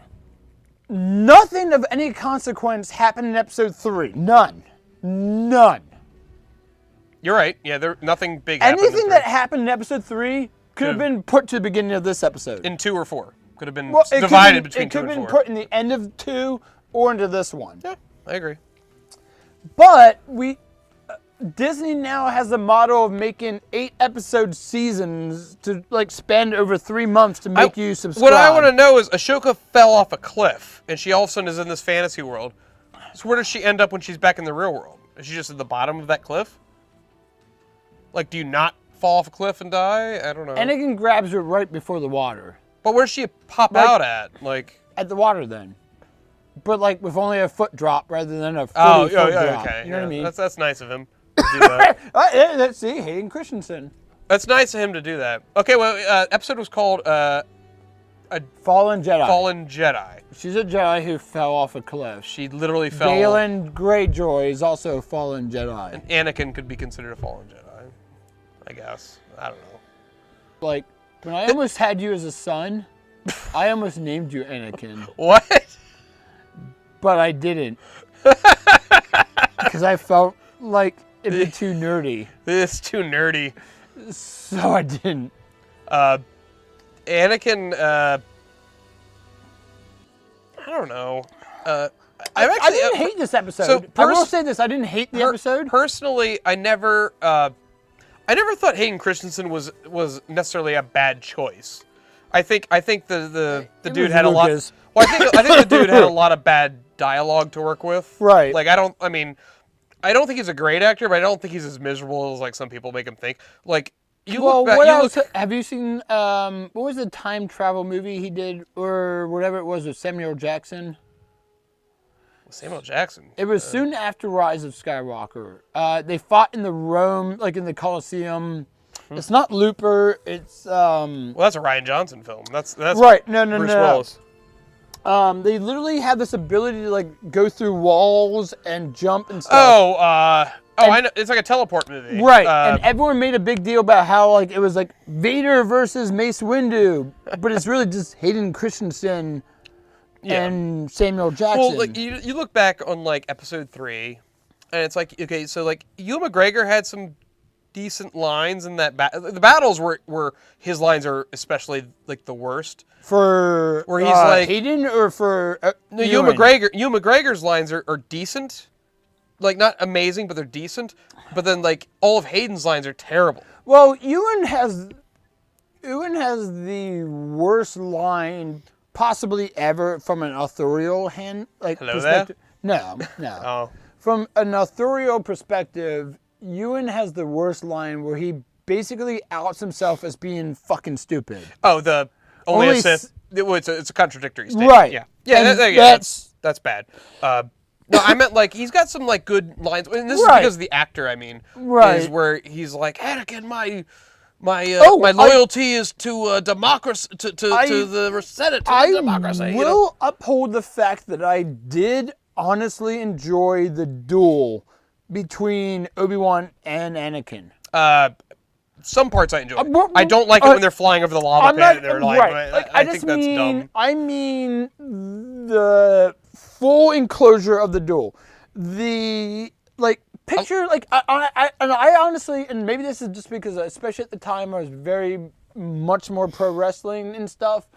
nothing of any consequence happened in episode 3. None. You're right. Yeah, there nothing big happened. Anything that happened in episode 3 could have been put to the beginning of this episode. In 2 or 4. Could have been it divided between 2 2 and 4. It could have been put in the end of 2 or into this one. Yeah, I agree. But Disney now has the motto of making 8-episode seasons to like spend over 3 months to make you subscribe. What I want to know is Ahsoka fell off a cliff and she all of a sudden is in this fantasy world. So where does she end up when she's back in the real world? Is she just at the bottom of that cliff? Like, do you not fall off a cliff and die? I don't know. Anakin grabs her right before the water. But where's she pop out at? Like at the water then. But like with only a foot drop rather than a 40 foot drop. Okay. You know what I mean? That's nice of him to do that. Let's see, Hayden Christensen. That's nice of him to do that. Okay, well, episode was called Fallen Jedi. Fallen Jedi. She's a Jedi who fell off a cliff. She literally fell. Galen Greyjoy is also a fallen Jedi. And Anakin could be considered a fallen Jedi, I guess. I don't know. Like, when I almost had you as a son, I almost named you Anakin. What? But I didn't. Because I felt like it'd be too nerdy. It's too nerdy. So I didn't. Anakin, I don't know. I didn't hate this episode. So I will say this, I didn't hate the episode. Personally, I never thought Hayden Christensen was necessarily a bad choice. I think the dude had a lot. Well, I think the dude had a lot of bad dialogue to work with. Right. Like I don't think he's a great actor, but I don't think he's as miserable as like some people make him think. Like have you seen what was the time travel movie he did or whatever it was with Samuel Jackson? Samuel Jackson. It was soon after Rise of Skywalker. They fought in the Rome, like in the Colosseum. It's not Looper. It's well, that's a Rian Johnson film. That's right. No, Bruce Willis. They literally have this ability to like go through walls and jump and stuff. I know. It's like a teleport movie. Right, and everyone made a big deal about how like it was like Vader versus Mace Windu, but it's really just Hayden Christensen and Samuel Jackson. Well, like you look back on like episode 3, and it's like okay, so like Ewan McGregor had some decent lines in that the battles where his lines are especially like the worst. For where he's like Hayden or for no, Ewan McGregor's lines are decent. Like, not amazing, but they're decent. But then, like, all of Hayden's lines are terrible. Well, Ewan has the worst line possibly ever from an authorial perspective. No. Oh. From an authorial perspective, Ewan has the worst line where he basically outs himself as being fucking stupid. Oh, the only a Sith. It's a contradictory statement. Right. Yeah. Yeah, that's bad. No, I meant like he's got some like good lines, and this is because of the actor. I mean, is where he's like, Anakin, my loyalty is to democracy, to the Senate, to the democracy. I will uphold the fact that I did honestly enjoy the duel between Obi-Wan and Anakin. Some parts I enjoy. I don't like it when they're flying over the lava pit. And they're like, I think that's dumb. I mean the full enclosure of the duel. The picture I honestly, and maybe this is just because especially at the time I was very much more pro wrestling and stuff.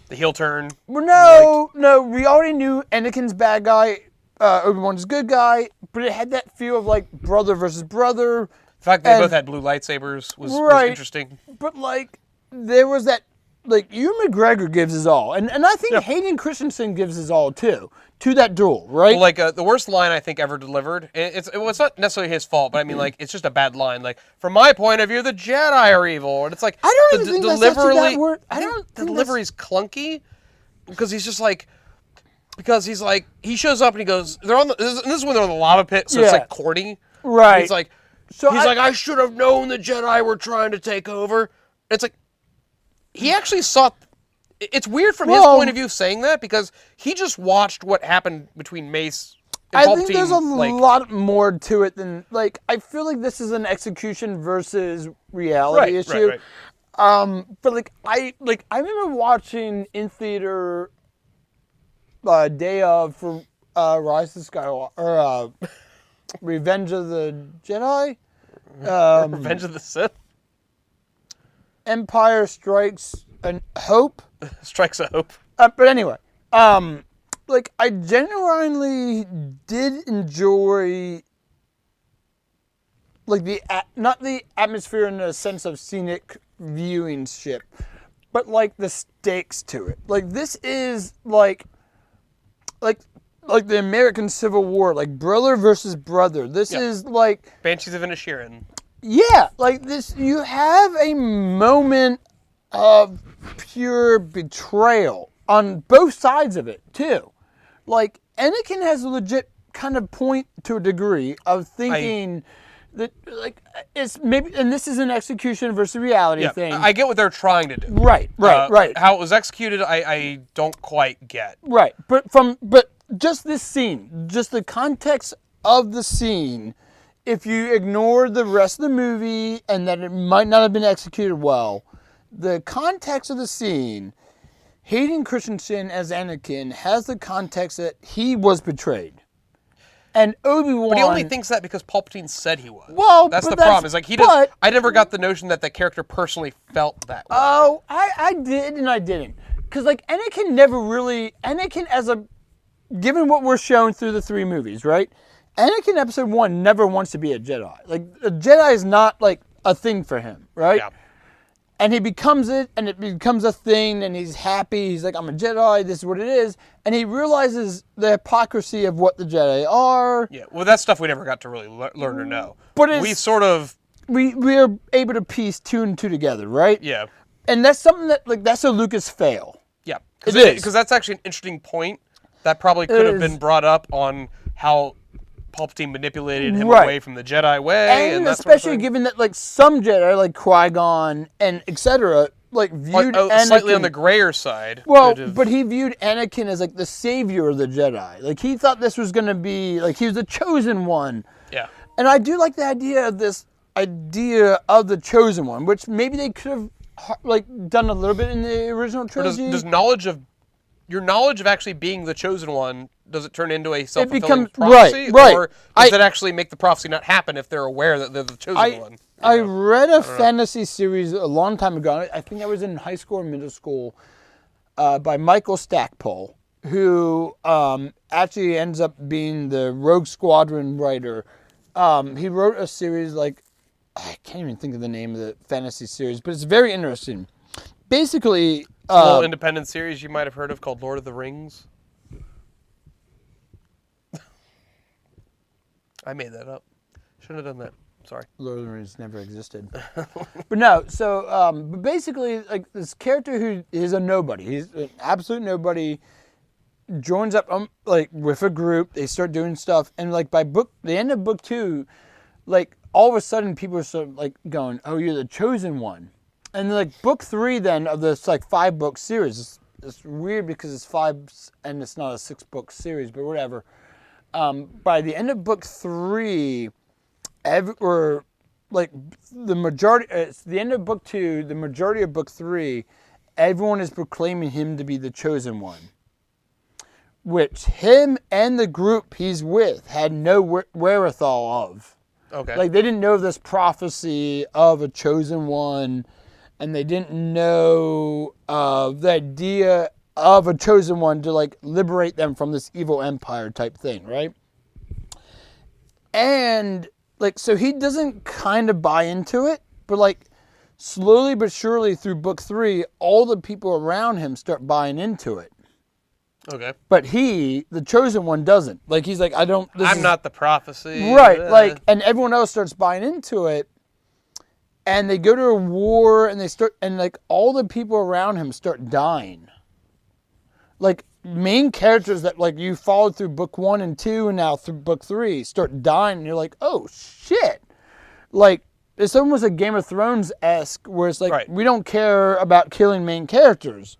The heel turn. Well, no, we already knew Anakin's bad guy, Obi-Wan's good guy, but it had that feel of like brother versus brother. The fact they both had blue lightsabers was interesting. But like there was that Ewan McGregor gives his all, and I think Hayden Christensen gives his all too to that duel, right? Well, the worst line I think ever delivered. It's not necessarily his fault, but I mean it's just a bad line. Like from my point of view, the Jedi are evil, and it's like I don't even think that's actually that word. The delivery's clunky because he's just like. Because he's like he shows up and he goes they're on this is when they're on the lava pit, so it's like corny, right? He's like. I should have known the Jedi were trying to take over. It's like, he actually saw... It's weird from his point of view saying that, because he just watched what happened between Mace and Palpatine. I think there's a lot more to it than... I feel like this is an execution versus reality issue. Right. But I remember watching in theater day of for Rise of Skywalker or Revenge of the Jedi. Revenge of the Sith Empire Strikes a Hope. Strikes a Hope. But anyway, like I genuinely did enjoy like not the atmosphere in the sense of scenic viewing ship, but like the stakes to it. Like this is like the American Civil War, like brother versus brother. This is like Banshees of Inisherin. Yeah, like this, you have a moment of pure betrayal on both sides of it, too. Like, Anakin has a legit kind of point to a degree of thinking that, like, it's maybe, and this is an execution versus reality thing. I get what they're trying to do. Right. How it was executed, I don't quite get. Right, but just this scene, just the context of the scene, if you ignore the rest of the movie and that it might not have been executed well, the context of the scene, Hayden Christensen as Anakin has the context that he was betrayed. And Obi-Wan... But he only thinks that because Palpatine said he was. Well, that's the problem. Is like he does. I never got the notion that the character personally felt that way. Oh, I did and I didn't. Because like Anakin never really... Anakin as a... Given what we're shown through the 3 movies, right? Anakin Episode 1 never wants to be a Jedi. Like, a Jedi is not, like, a thing for him, right? Yeah. And he becomes it, and it becomes a thing, and he's happy. He's like, I'm a Jedi, this is what it is. And he realizes the hypocrisy of what the Jedi are. Yeah, well, that's stuff we never got to really learn or know. But we sort of... We are able to piece 2 and 2 together, right? Yeah. And that's something that, like, that's a Lucas fail. Yeah. Because that's actually an interesting point that probably could have been brought up on how Palpatine manipulated him away from the Jedi way, and that especially sort of given that like some Jedi, like Qui-Gon and etc., like viewed Anakin slightly on the grayer side. Well, but he viewed Anakin as like the savior of the Jedi. Like he thought this was going to be like he was the chosen one. Yeah. And I do like the idea of the chosen one, which maybe they could have like done a little bit in the original trilogy. Does your knowledge of actually being the chosen one, does it turn into a self-fulfilling prophecy? Right. Or does it actually make the prophecy not happen if they're aware that they're the chosen one? I read a fantasy series a long time ago. I think I was in high school or middle school by Michael Stackpole, who actually ends up being the Rogue Squadron writer. He wrote a series like, I can't even think of the name of the fantasy series, but it's very interesting. Basically... a little independent series you might have heard of called Lord of the Rings. I made that up. Shouldn't have done that. Sorry. Lord of the Rings never existed. But no, so but basically, like this character who is a nobody. He's an absolute nobody. Joins up like with a group. They start doing stuff, and like by the end of book 2, like all of a sudden people are sort of like going, "Oh, you're the chosen one." And like book 3 then of this like 5-book series. It's weird because it's 5 and it's not a 6-book series, but whatever. By the end of book 3, or like the majority, it's the end of book 2, the majority of book 3, everyone is proclaiming him to be the chosen one. Which him and the group he's with had no wherewithal of. Okay. Like they didn't know this prophecy of a chosen one. And they didn't know the idea of a chosen one to like liberate them from this evil empire type thing, right? And like, so he doesn't kind of buy into it, but like slowly but surely through book 3, all the people around him start buying into it. Okay. But he, the chosen one, doesn't. Like he's like, I'm not the prophecy. Right. Like, and everyone else starts buying into it. And they go to a war, and like all the people around him start dying. Like main characters that like you followed through book 1 and 2, and now through book 3 start dying, and you're like, oh shit! Like it's almost a Game of Thrones-esque, where it's like we don't care about killing main characters.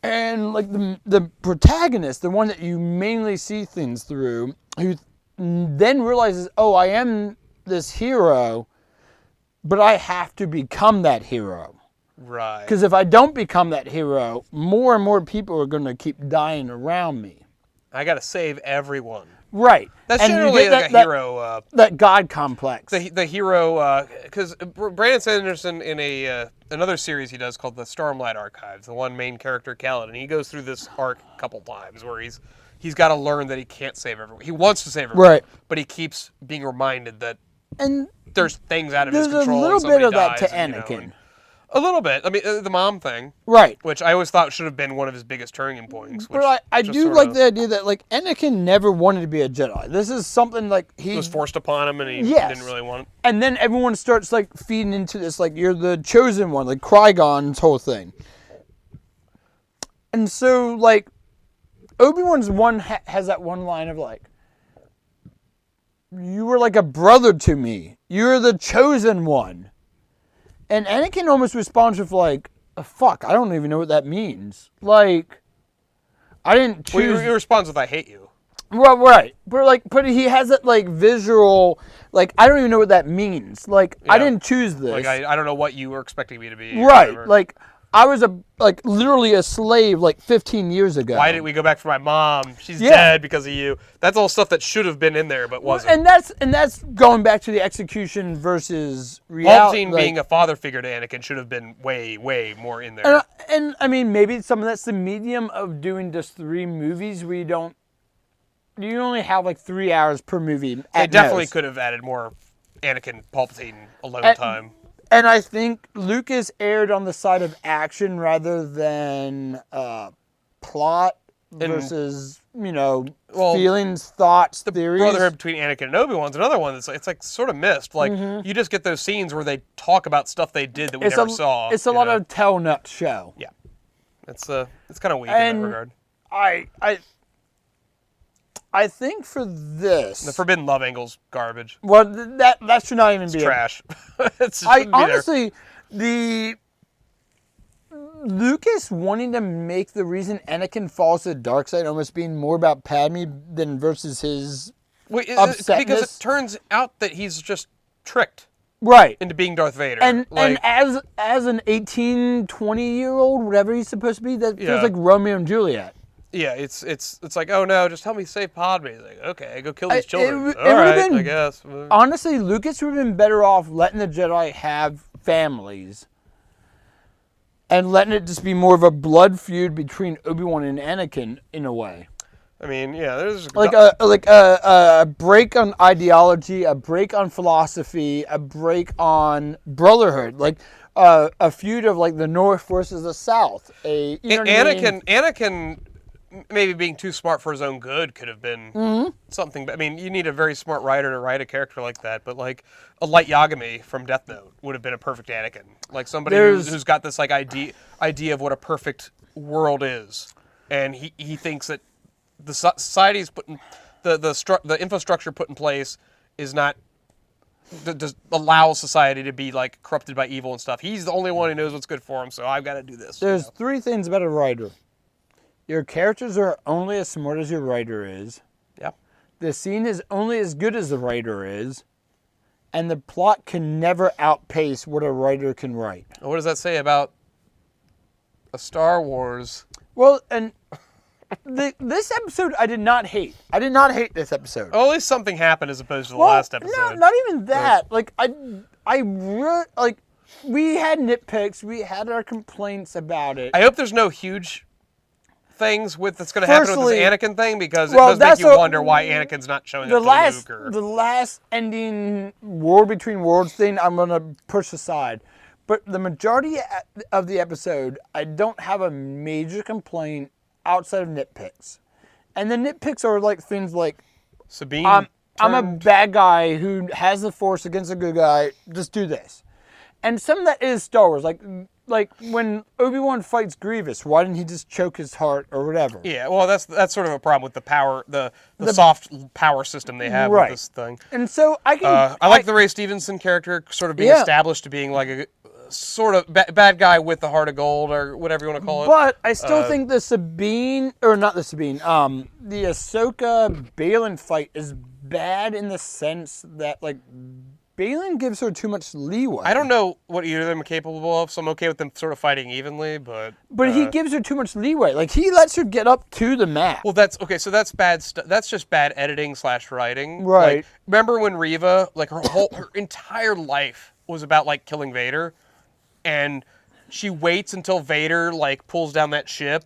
And like the protagonist, the one that you mainly see things through, who then realizes, oh, I am this hero. But I have to become that hero. Right. Because if I don't become that hero, more and more people are going to keep dying around me. I got to save everyone. Right. That's And you generally get like a hero. that God complex. The hero, because Brandon Sanderson in another series he does called the Stormlight Archives, the one main character, Kaladin, he goes through this arc a couple times where he's got to learn that he can't save everyone. He wants to save everyone, Right. but he keeps being reminded that and there's things out of his there's control. a little and somebody bit of that dies to and, Anakin. A little bit. I mean, the mom thing, Right. which I always thought should have been one of his biggest turning points. Which But I just do sort like of the idea that like Anakin never wanted to be a Jedi. This is something like he was forced upon him, and he Yes. didn't really want it. and then everyone starts like feeding into this like you're the chosen one, like Qui-Gon's whole thing. And so like Obi-Wan's has that one line of like, you were like a brother to me. You're the chosen one. And Anakin almost responds with like, fuck, I don't even know what that means. Like, I didn't choose. Well, he responds with "I hate you." Well, right. But he has that like visual, like, I don't even know what that means. Like, I Yeah. didn't choose this. Like I don't know what you were expecting me to be. or Right. whatever. Like, I was literally a slave like 15 years ago. Why didn't we go back for my mom? She's Yeah. dead because of you. That's all stuff that should have been in there, but wasn't. And that's going back to the execution versus reality. Palpatine being a father figure to Anakin should have been way, way more in there. And I mean, maybe some of that's the medium of doing just 3 movies where you only have like 3 hours per movie. They at definitely most. could have added more Anakin Palpatine alone And- time. And I think Lucas erred on the side of action rather than plot versus, feelings, thoughts, theories. Brotherhood between Anakin and Obi-Wan's another one that's it's like sort of missed. Like you just get those scenes where they talk about stuff they did that we never saw. It's a lot of tell nut show. Yeah. It's kind of weak in And that regard. I think for this, The Forbidden Love angle's garbage. well, that should not even be Trash. It shouldn't I be there. honestly, the Lucas wanting to make the reason Anakin falls to the dark side almost being more about Padme than versus his Wait, because upsetness. it turns out that he's just tricked right. into being Darth Vader. And like, as an 18, 20-year-old, whatever he's supposed to be, that Yeah. feels like Romeo and Juliet. yeah, it's like, oh no, just help me save Padme. He's like, okay, go kill these It children. would've All right, been- I guess. Honestly, Lucas would have been better off letting the Jedi have families and letting it just be more of a blood feud between Obi-Wan and Anakin in a way. I mean, yeah, there's Like a break on ideology, a break on philosophy, a break on brotherhood, like a feud of like the North versus the South. You know what I mean? Anakin maybe being too smart for his own good could have been Mm-hmm. something. But I mean, you need a very smart writer to write a character like that. But like a Light Yagami from Death Note would have been a perfect Anakin. Like somebody who's got this like idea of what a perfect world is, and he thinks that the society's the infrastructure put in place is not does allow society to be like corrupted by evil and stuff. He's the only one who knows what's good for him, so I've got to do this. There's 3 things about a writer. Your characters are only as smart as your writer is. Yeah. The scene is only as good as the writer is. And the plot can never outpace what a writer can write. What does that say about a Star Wars? Well, and this episode I did not hate. I did not hate this episode. Oh, at least something happened as opposed to the last episode. No, not even that. Like I really like. We had nitpicks. We had our complaints about it. I hope there's no huge things that's going to happen with Firstly- this Anakin thing because it Well, does make that's you what- wonder why Anakin's not showing the up to last Luke. Or, the last ending War Between Worlds thing I'm gonna push aside, but the majority of the episode I don't have a major complaint outside of nitpicks, and the nitpicks are like things like Sabine. I'm a turned- bad guy who has the Force against a good guy. Just do this, and some of that is Star Wars. Like when Obi-Wan fights Grievous, why didn't he just choke his heart or whatever? Yeah, well, that's sort of a problem with the power, the soft power system they have Right. with this thing. And so I can. I like the Ray Stevenson character sort of being Yeah. established to being like a sort of bad guy with the heart of gold or whatever you want to call it. But I still think the Sabine, or not the Sabine, the Ahsoka Balin fight is bad in the sense that like Baylan gives her too much leeway. I don't know what either of them are capable of, so I'm okay with them sort of fighting evenly, but... But he gives her too much leeway. Like, he lets her get up to the map. Well, that's... Okay, so that's bad stuff. That's just bad editing / writing. Right. Like, remember when Reva, like, her entire life was about, like, killing Vader, and she waits until Vader, like, pulls down that ship,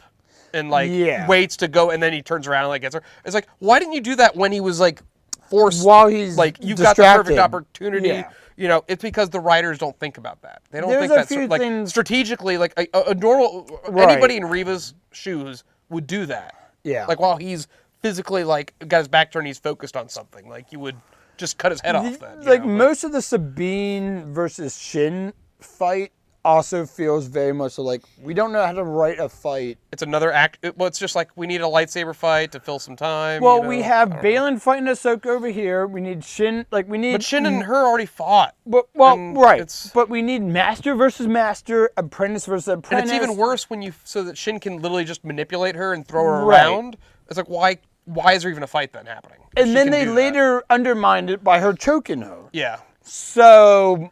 and, like, waits to go, and then he turns around and, like, gets her. It's like, why didn't you do that when he was, like... forced, while he's like, you distracted. got the perfect opportunity. Yeah. You know, it's because the writers don't think about that. They don't There's think a that's few like things- strategically. Like a normal anybody in Reva's shoes would do that. Yeah. Like while he's physically like got his back turned, he's focused on something. Like you would just cut his head off. Then like most of the Sabine versus Shin fight also feels very much like we don't know how to write a fight. It's another act. Well, it's just like we need a lightsaber fight to fill some time. Well, you know? we have Baylan fighting Ahsoka over here. We need Shin. Like we need. But Shin and her already fought. But, well, and right. But we need master versus master, apprentice versus And apprentice. it's even worse when so that Shin can literally just manipulate her and throw her Right. around. It's like why is there even a fight then happening? And She then can they do that. later undermined it by her choking her. Yeah. So,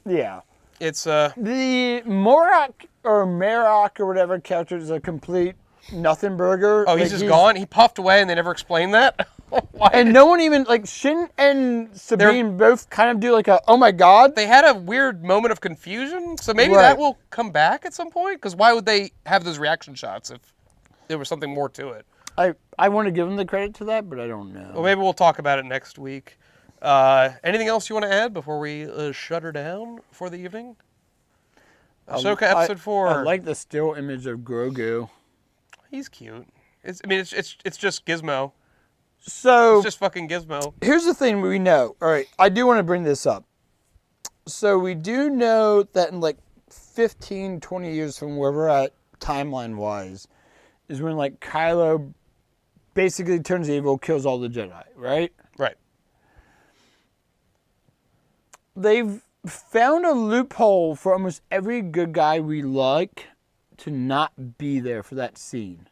yeah. It's The Morak or Marok or whatever character is a complete nothing burger. oh, Like, he's just gone. He puffed away, and they never explained that. Why? And no one even like Shin and Sabine both kind of do like a oh my god. They had a weird moment of confusion, so maybe Right. that will come back at some point. Because why would they have those reaction shots if there was something more to it? I want to give them the credit to that, but I don't know. Well, maybe we'll talk about it next week. Anything else you want to add before we shut her down for the evening? Ahsoka episode 4. I like the still image of Grogu. He's cute. It's just Gizmo. So It's just fucking Gizmo. here's the thing we know. All right, I do want to bring this up. So we do know that in like 15, 20 years from where we're at timeline-wise is when like Kylo basically turns evil, kills all the Jedi, right? Right. They've found a loophole for almost every good guy we like to not be there for that scene.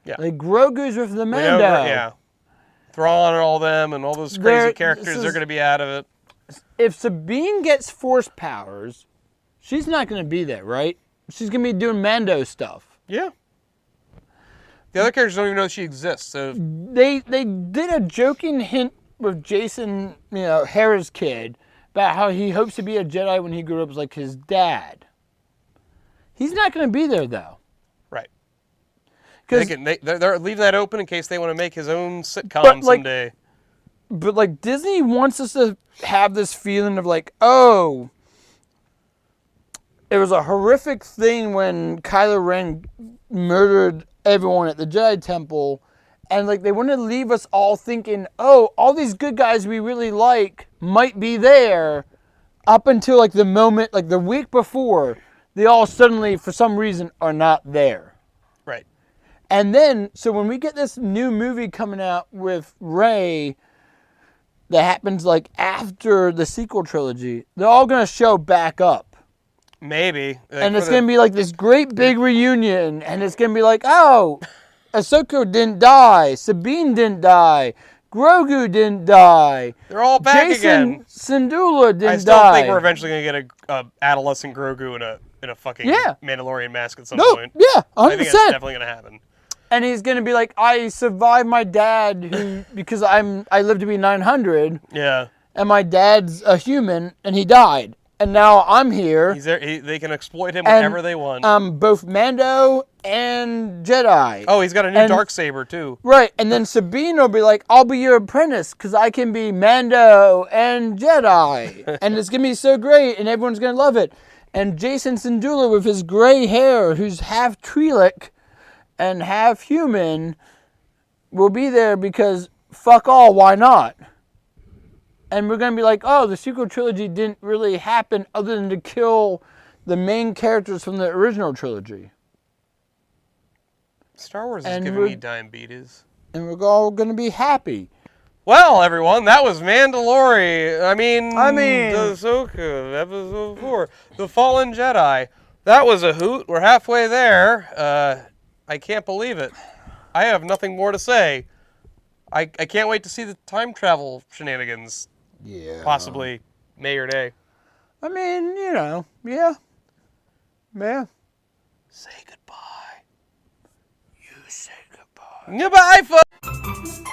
Yeah. Like Grogu's with the We know, Mando. yeah. Thrawn and all them and all those crazy characters, they're going to be out of it. If Sabine gets force powers, she's not going to be there, right? She's going to be doing Mando stuff. Yeah. The other characters don't even know she exists. So They did a joking hint with Jason, Hera's kid, about how he hopes to be a Jedi when he grew up like his dad. He's not going to be there, though. right. Because They're leaving that open in case they want to make his own sitcom But, like, someday. But like Disney wants us to have this feeling of like, oh, it was a horrific thing when Kylo Ren murdered everyone at the Jedi Temple, and like they want to leave us all thinking, oh, all these good guys we really like might be there, up until like the moment, like the week before, they all suddenly for some reason are not there. Right. And then, so when we get this new movie coming out with Rey that happens like after the sequel trilogy, they're all going to show back up. Maybe. And it's going to be like this great big reunion. And it's going to be like, oh, Ahsoka didn't die. Sabine didn't die. Grogu didn't die. They're all back Jason again. Syndulla didn't I still die. think we're eventually going to get a adolescent Grogu in a fucking Yeah. Mandalorian mask at some No, point. yeah, 100%. I think that's definitely going to happen. And he's going to be like, I survived my dad because I lived to be 900. Yeah. And my dad's a human, and he died. And now I'm here. He's there. They can exploit him and whenever they want. Both Mando and Jedi. Oh, he's got a new and- Darksaber, too. Right, and then Sabine will be like, I'll be your apprentice because I can be Mando and Jedi. And it's going to be so great, and everyone's going to love it. And Jason Syndulla with his gray hair, who's half Twi'lek and half human, will be there because fuck all, why not? And we're going to be like, oh, the sequel trilogy didn't really happen other than to kill the main characters from the original trilogy. Star Wars is And giving we're- me diabetes. And we're all going to be happy. Well, everyone, that was Mandalorian. I mean, the Ahsoka, episode 4, The Fallen Jedi. That was a hoot. We're halfway there. I can't believe it. I have nothing more to say. I can't wait to see the time travel shenanigans Yeah. possibly May or nay. I mean, you know, yeah. Yeah. Say goodbye. You say goodbye. Goodbye, folks.